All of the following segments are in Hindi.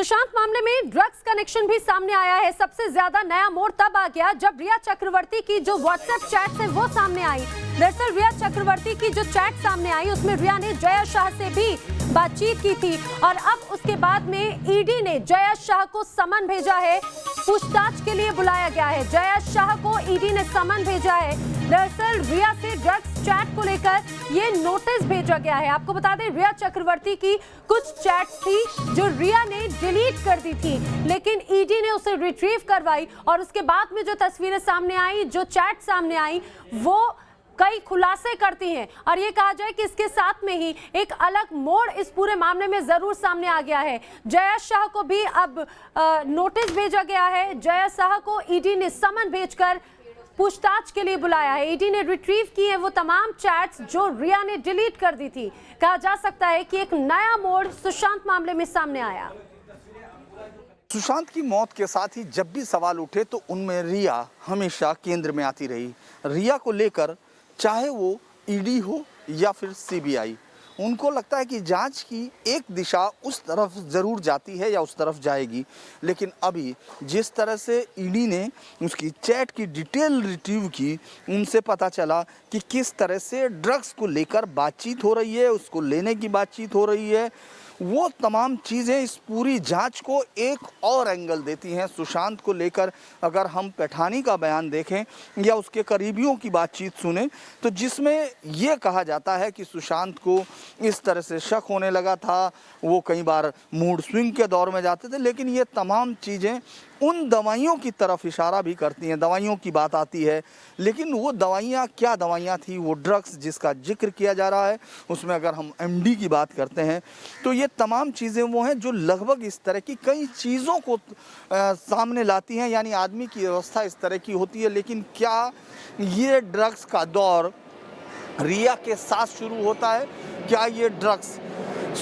सुशांत मामले में ड्रग्स कनेक्शन भी सामने आया है। सबसे ज्यादा नया मोड़ तब आ गया जब रिया चक्रवर्ती की जो व्हाट्सएप चैट है वो सामने आई। दरअसल रिया चक्रवर्ती की जो चैट सामने आई उसमें रिया ने जया शाह से भी बातचीत की थी और अब उसके बाद में ईडी ने जया शाह को समन भेजा है, पूछताछ के लिए बुलाया गया है। जया शाह को ईडी ने समन भेजा है। दरअसल रिया से ड्रग्स चैट को लेकर ये नोटिस भेजा गया है। आपको बता दें रिया चक्रवर्ती की कुछ चैट्स थी जो रिया ने डिलीट कर दी थी, लेकिन ईडी ने उसे रिट्रीव करवाई और उसके बाद में जो तस्वीरें सामने आई, जो चैट सामने आई, वो कई खुलासे करती हैं और ये कहा जाए कि इसके साथ में ही एक अलग मोड़ इस पूरे मामले में जरूर सामने आ गया है। जया शाह को भी अब नोटिस भेजा गया है। जया शाह को ईडी ने समन भेजकर पूछताछ के लिए बुलाया है। ईडी ने रिट्रीव की है वो तमाम चैट्स जो रिया ने डिलीट कर दी थी। कहा जा सकता है कि एक नया मोड़ सुशांत मामले में सामने आया। सुशांत की मौत के साथ ही जब भी सवाल उठे तो उनमें रिया हमेशा केंद्र में आती रही। रिया को लेकर चाहे वो ईडी हो या फिर सीबीआई, उनको लगता है कि जांच की एक दिशा उस तरफ ज़रूर जाती है या उस तरफ जाएगी। लेकिन अभी जिस तरह से ईडी ने उसकी चैट की डिटेल रिट्रीव की, उनसे पता चला कि किस तरह से ड्रग्स को लेकर बातचीत हो रही है, उसको लेने की बातचीत हो रही है। वो तमाम चीज़ें इस पूरी जांच को एक और एंगल देती हैं। सुशांत को लेकर अगर हम पैठानी का बयान देखें या उसके करीबियों की बातचीत सुने तो जिसमें ये कहा जाता है कि सुशांत को इस तरह से शक होने लगा था, वो कई बार मूड स्विंग के दौर में जाते थे। लेकिन ये तमाम चीज़ें उन दवाइयों की तरफ इशारा भी करती हैं। दवाइयों की बात आती है, लेकिन वो दवाइयाँ क्या दवाइयाँ थी, वो ड्रग्स जिसका जिक्र किया जा रहा है उसमें अगर हम एमडी की बात करते हैं तो ये तमाम चीज़ें वो हैं जो लगभग इस तरह की कई चीज़ों को सामने लाती हैं। यानी आदमी की अवस्था इस तरह की होती है। लेकिन क्या ये ड्रग्स का दौर रिया के साथ शुरू होता है? क्या ये ड्रग्स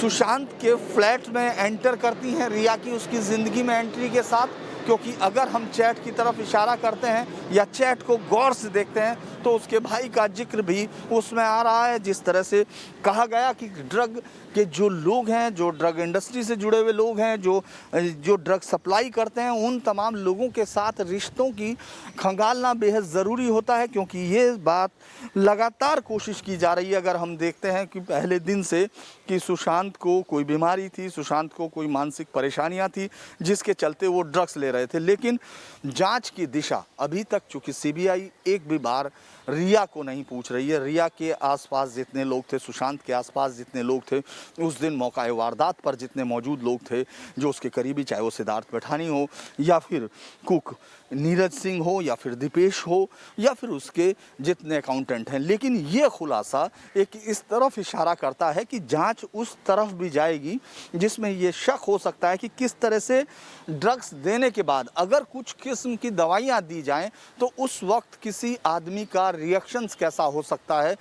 सुशांत के फ्लैट में एंटर करती हैं रिया की उसकी ज़िंदगी में एंट्री के साथ? क्योंकि अगर हम चैट की तरफ इशारा करते हैं या चैट को गौर से देखते हैं तो उसके भाई का जिक्र भी उसमें आ रहा है। जिस तरह से कहा गया कि ड्रग के जो लोग हैं, जो ड्रग इंडस्ट्री से जुड़े हुए लोग हैं, जो ड्रग सप्लाई करते हैं, उन तमाम लोगों के साथ रिश्तों की खंगालना बेहद ज़रूरी होता है। क्योंकि ये बात लगातार कोशिश की जा रही है। अगर हम देखते हैं कि पहले दिन से कि सुशांत को कोई बीमारी थी, सुशांत को कोई मानसिक परेशानियां थी जिसके चलते वो ड्रग्स ले रहे थे। लेकिन जांच की दिशा अभी तक, चूँकि सीबीआई एक भी बार रिया को नहीं पूछ रही है। रिया के आसपास जितने लोग थे, सुशांत के आसपास जितने लोग थे, उस दिन मौका वारदात पर जितने मौजूद लोग थे जो उसके करीबी, चाहे वो सिद्धार्थ पैठानी हो या फिर कुक नीरज सिंह हो या फिर दीपेश हो या फिर उसके जितने अकाउंटेंट हैं। लेकिन ये खुलासा एक इस तरफ इशारा करता है कि जांच उस तरफ भी जाएगी जिसमें ये शक हो सकता है कि किस तरह से ड्रग्स देने के बाद अगर कुछ किस्म की दवाइयाँ दी जाएं तो उस वक्त किसी आदमी का रिएक्शंस कैसा हो सकता है।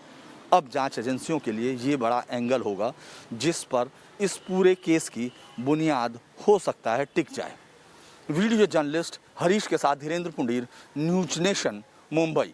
अब जांच एजेंसियों के लिए ये बड़ा एंगल होगा जिस पर इस पूरे केस की बुनियाद हो सकता है टिक जाए। वीडियो जर्नलिस्ट हरीश के साथ धीरेन्द्र पुंडीर, न्यूज नेशन, मुंबई।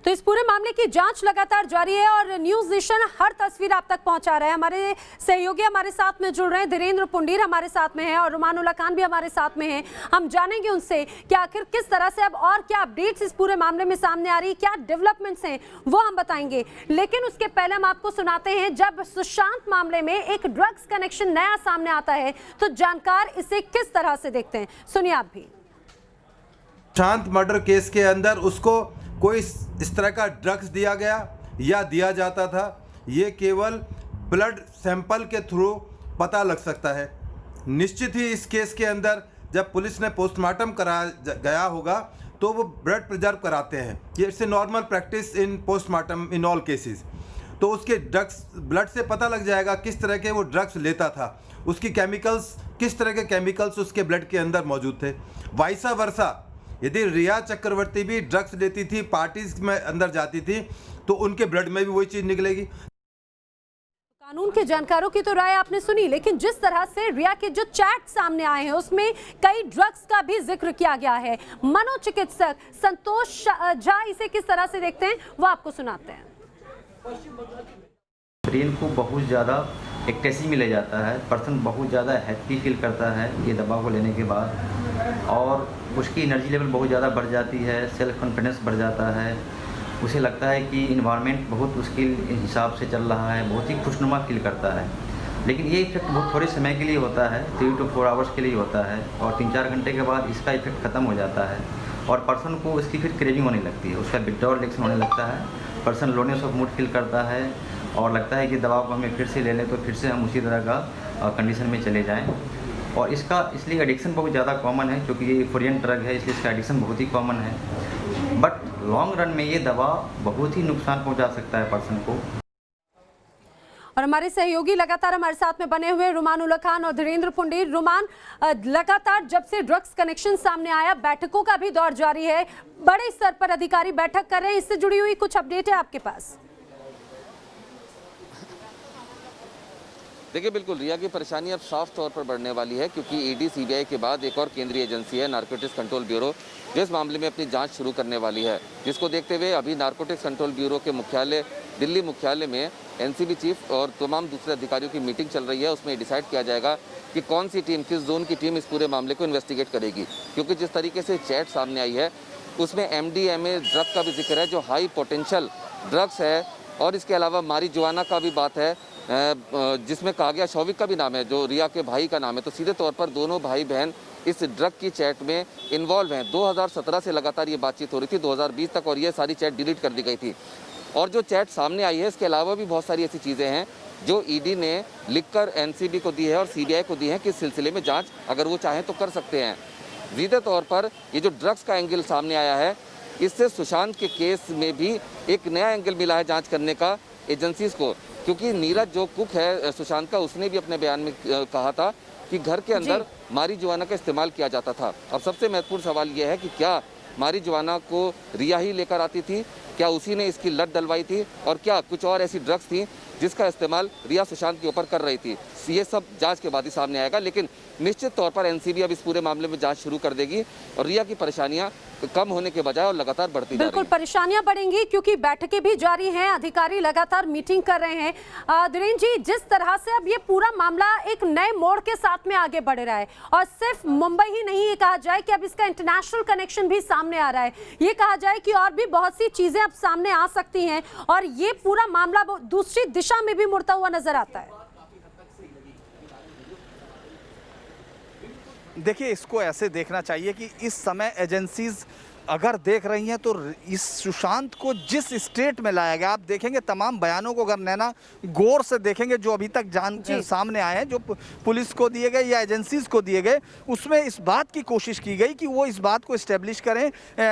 तो इस पूरे मामले की जांच लगातार जारी है और न्यूज नेशन हर तस्वीर आप तक पहुंचा रहा है। हमारे सहयोगी हमारे साथ में जुड़ रहे हैं, धीरेन्द्र पुंडीर हमारे साथ में है और रुमानुल्लाह खान भी हमारे साथ में हैं। हम जानेंगे उनसे कि आखिर किस तरह से अब और क्या अपडेट्स इस पूरे मामले में सामने आ रही, क्या डेवलपमेंट्स हैं वो हम बताएंगे। लेकिन उसके पहले हम आपको सुनाते हैं, जब सुशांत मामले में एक ड्रग्स कनेक्शन नया सामने आता है तो जानकार इसे किस तरह से देखते हैं, सुनिए आप भी। सुशांत मर्डर केस के अंदर उसको कोई इस तरह का ड्रग्स दिया गया या दिया जाता था, ये केवल ब्लड सैंपल के थ्रू पता लग सकता है। निश्चित ही इस केस के अंदर जब पुलिस ने पोस्टमार्टम कराया गया होगा तो वो ब्लड प्रिजर्व कराते हैं। ये it's a normal practice in postmortem in all cases. तो उसके ड्रग्स ब्लड से पता लग जाएगा किस तरह के वो ड्रग्स लेता था, उसकी केमिकल्स, किस तरह के केमिकल्स उसके ब्लड के अंदर मौजूद थे। वाइसा वर्सा, यदि रिया चक्रवर्ती भी ड्रग्स लेती थी, पार्टीज में अंदर जाती थी, तो उनके ब्लड में भी वही चीज निकलेगी। कानून के जानकारों की तो राय आपने सुनी, लेकिन जिस तरह से रिया के जो चैट सामने आए हैं उसमें कई ड्रग्स का भी जिक्र किया गया है। मनोचिकित्सक संतोष झा इसे किस तरह से देखते हैं वो आपको सुनाते हैं। ब्रेन को बहुत ज़्यादा एक टेस्ट में ले जाता है। पर्सन बहुत ज़्यादा हैप्पी फील करता है ये दवा को लेने के बाद, और उसकी एनर्जी लेवल बहुत ज़्यादा बढ़ जाती है, सेल्फ कॉन्फिडेंस बढ़ जाता है। उसे लगता है कि इन्वायरमेंट बहुत उसके हिसाब से चल रहा है, बहुत ही खुशनुमा फील करता है। लेकिन ये इफेक्ट बहुत थोड़े समय के लिए होता है, 3 to 4 आवर्स के लिए होता है, और 3-4 घंटे के बाद इसका इफेक्ट ख़त्म हो जाता है और पर्सन को इसकी फिर क्रेविंग होने लगती है, उसका विड्रॉल रिएक्शन होने लगता है। पर्सन लोनेस ऑफ मूड फील करता है और लगता है कि दवा को हमें फिर से ले लें तो फिर से हम उसी तरह का कंडीशन में चले जाएँ। और इसका इसलिए एडिक्शन बहुत ज़्यादा कॉमन है, क्योंकि ये फॉरेन ड्रग है, इसलिए इसका एडिक्शन बहुत ही कॉमन है। बट लॉन्ग रन में ये दवा बहुत ही नुकसान पहुंचा सकता है पर्सन को। और हमारे सहयोगी लगातार हमारे साथ में बने हुए रुमान उल्ला खान और धीरेन्द्र पुंडीर। रुमान, लगातार जब से ड्रग्स कनेक्शन सामने आया, बैठकों का भी दौर जारी है, बड़े स्तर पर अधिकारी बैठक कर रहे हैं, इससे जुड़ी हुई कुछ अपडेट है आपके पास? देखिए, बिल्कुल रिया की परेशानी अब साफ तौर पर बढ़ने वाली है, क्योंकि ईडी सीबीआई के बाद एक और केंद्रीय एजेंसी है नारकोटिक्स कंट्रोल ब्यूरो, जो इस मामले में अपनी जांच शुरू करने वाली है, जिसको देखते हुए अभी नारकोटिक्स कंट्रोल ब्यूरो के मुख्यालय दिल्ली मुख्यालय में एनसीबी चीफ और तमाम दूसरे अधिकारियों की मीटिंग चल रही है। उसमें डिसाइड किया जाएगा कि कौन सी टीम, किस जोन की टीम इस पूरे मामले को इन्वेस्टिगेट करेगी, क्योंकि जिस तरीके से चैट सामने आई है उसमें MDMA ड्रग का भी जिक्र है, जो हाई पोटेंशियल ड्रग्स है, और इसके अलावा मारिजुआना का भी बात है, जिसमें कहा गया शौविक का भी नाम है, जो रिया के भाई का नाम है। तो सीधे तौर पर दोनों भाई बहन इस ड्रग की चैट में इन्वॉल्व हैं। 2017 से लगातार ये बातचीत हो रही थी, 2020 तक, और ये सारी चैट डिलीट कर दी गई थी। और जो चैट सामने आई है, इसके अलावा भी बहुत सारी ऐसी चीज़ें हैं जो ईडी ने लिखकर NCB को दी है और CBI को दी है कि इस सिलसिले में जाँच अगर वो चाहें तो कर सकते हैं। सीधे तौर पर ये जो ड्रग्स का एंगल सामने आया है, इससे सुशांत के केस में भी एक नया एंगल मिला है जांच करने का एजेंसीज को, क्योंकि नीरज जो कुक है सुशांत का, उसने भी अपने बयान में कहा था कि घर के अंदर मारिजुआना का इस्तेमाल किया जाता था। अब सबसे महत्वपूर्ण सवाल यह है कि क्या मारिजुआना को रिया ही लेकर आती थी, क्या उसी ने इसकी लत डलवाई थी, और क्या कुछ और ऐसी ड्रग्स थी जिसका इस्तेमाल रिया सुशांत के ऊपर कर रही थी। ये सब जांच के बाद ही सामने आएगा, लेकिन निश्चित तौर पर NCB अब इस पूरे मामले में जांच शुरू कर देगी और रिया की परेशानियां कम होने के बजाय और लगातार बढ़ती जा रही हैं। बिल्कुल परेशानियां बढ़ेंगी, क्योंकि बैठकें भी जारी हैं, अधिकारी लगातार मीटिंग कर रहे हैं। धीरेन्द्र जी, जिस तरह से अब ये पूरा मामला एक नए मोड़ के साथ में आगे बढ़ रहा है, और सिर्फ मुंबई ही नहीं, ये कहा जाए कि अब इसका इंटरनेशनल कनेक्शन भी सामने आ रहा है, ये कहा जाए कि और भी बहुत सी चीजें अब सामने आ सकती हैं, और ये पूरा मामला दूसरी दिशा में भी मुड़ता हुआ नजर आता है। देखिए, इसको ऐसे देखना चाहिए कि इस समय एजेंसीज अगर देख रही हैं तो इस सुशांत को जिस स्टेट में लाया गया, आप देखेंगे तमाम बयानों को अगर नैना गौर से देखेंगे जो अभी तक सामने आए हैं, जो पुलिस को दिए गए या एजेंसीज को दिए गए, उसमें इस बात की कोशिश की गई कि वो इस बात को इस्टेब्लिश करें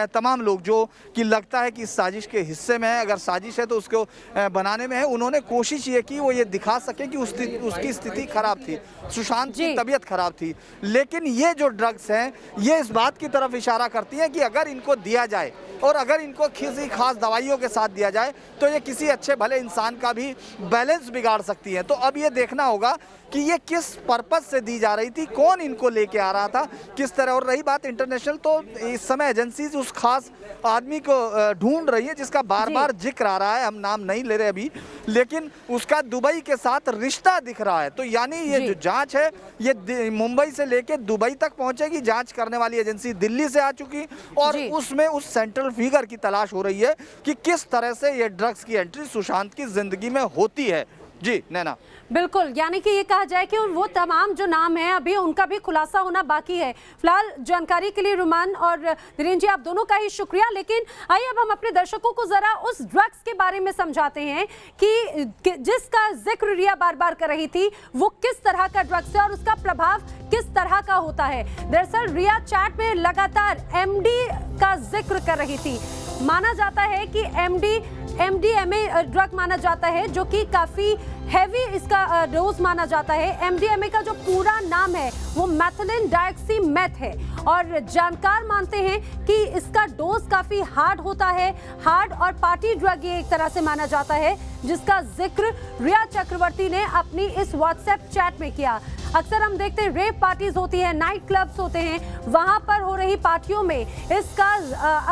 तमाम लोग जो कि लगता है कि इस साजिश के हिस्से में है, अगर साजिश है तो उसको बनाने में है। उन्होंने कोशिश ये की वो ये दिखा सके कि उसकी स्थिति खराब थी, सुशांत की तबीयत खराब थी। लेकिन ये जो ड्रग्स हैं ये इस बात की तरफ इशारा करती हैं कि अगर इनको दिया जाए और अगर इनको किसी खास दवाइयों के साथ दिया जाए तो ये किसी अच्छे भले इंसान का भी बैलेंस बिगाड़ सकती है। तो अब ये देखना होगा कि ये किस पर्पस से दी जा रही थी, कौन इनको लेके आ रहा था, किस तरह। और रही बात इंटरनेशनल, तो इस समय एजेंसीज उस खास आदमी को ढूंढ रही है जिसका बार बार जिक्र आ रहा है, हम नाम नहीं ले रहे अभी, लेकिन उसका दुबई के साथ रिश्ता दिख रहा है। तो यानी ये जो जांच है ये मुंबई से लेके दुबई तक पहुंचेगी। जांच करने वाली एजेंसी दिल्ली से आ चुकी और उसमें उस सेंट्रल फिगर की तलाश हो रही है कि किस तरह से ये ड्रग्स की एंट्री सुशांत की जिंदगी में होती है। जी नैना, बिल्कुल, यानी कि ये कहा जाए कि वो तमाम जो नाम हैं अभी उनका भी खुलासा होना बाकी है। फिलहाल जानकारी के लिए रुमान और धीरेन्द्र जी, आप दोनों का ही शुक्रिया। लेकिन आइए अब हम अपने दर्शकों को जरा उस ड्रग्स के बारे में समझाते हैं कि जिसका जिक्र रिया बार बार कर रही थी, वो किस तरह का ड्रग्स है और उसका प्रभाव किस तरह का होता है। दरअसल रिया चैट में लगातार MD का जिक्र कर रही थी। माना जाता है कि MDMA ड्रग माना जाता है, जो कि काफी हैवी इसका डोज माना जाता है। MDMA का जो पूरा नाम है वो मैथिलीन डायऑक्सीमेथ है और जानकार मानते हैं कि इसका डोज काफी हार्ड होता है। हार्ड और पार्टी ड्रग ये एक तरह से माना जाता है, जिसका जिक्र रिया चक्रवर्ती ने अपनी इस व्हाट्सएप चैट में किया। अक्सर हम देखते हैं रेव पार्टीज होती है, नाइट क्लब्स होते हैं, वहां पर हो रही पार्टियों में इसका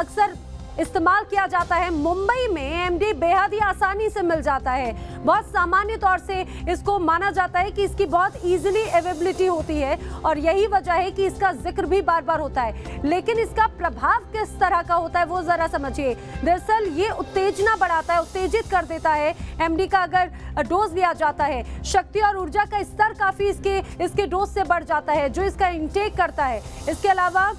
अक्सर इस्तेमाल किया जाता है। मुंबई में एमडी बेहद ही आसानी से मिल जाता है। बहुत सामान्य तौर से इसको माना जाता है कि इसकी बहुत इजीली अवेलेबिलिटी होती है और यही वजह है कि इसका जिक्र भी बार बार होता है। लेकिन इसका प्रभाव किस तरह का होता है वो जरा समझिए। दरअसल ये उत्तेजना बढ़ाता है, उत्तेजित कर देता है। एमडी का अगर डोज लिया जाता है, शक्ति और ऊर्जा का स्तर काफी इसके डोज से बढ़ जाता है जो इसका इंटेक करता है। इसके अलावा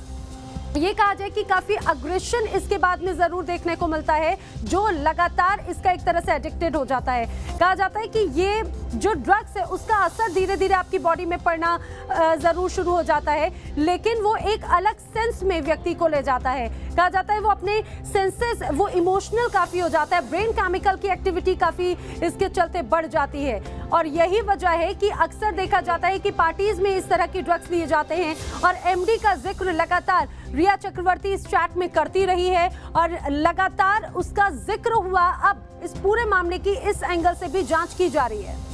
ये कहा जाए कि काफी अग्रेशन इसके बाद में जरूर देखने को मिलता है जो लगातार इसका एक तरह से एडिक्टेड हो जाता है। कहा जाता है कि ये जो ड्रग्स है उसका असर धीरे धीरे आपकी बॉडी में पड़ना जरूर शुरू हो जाता है, लेकिन वो एक अलग सेंस में व्यक्ति को ले जाता है। कहा जाता है वो अपने सेंसेस, वो इमोशनल काफी हो जाता है, ब्रेन केमिकल की एक्टिविटी काफी इसके चलते बढ़ जाती है। और यही वजह है कि अक्सर देखा जाता है कि पार्टीज में इस तरह की ड्रग्स लिए जाते हैं और एमडी का जिक्र लगातार रिया चक्रवर्ती इस चैट में करती रही है और लगातार उसका जिक्र हुआ। अब इस पूरे मामले की इस एंगल से भी जांच की जा रही है।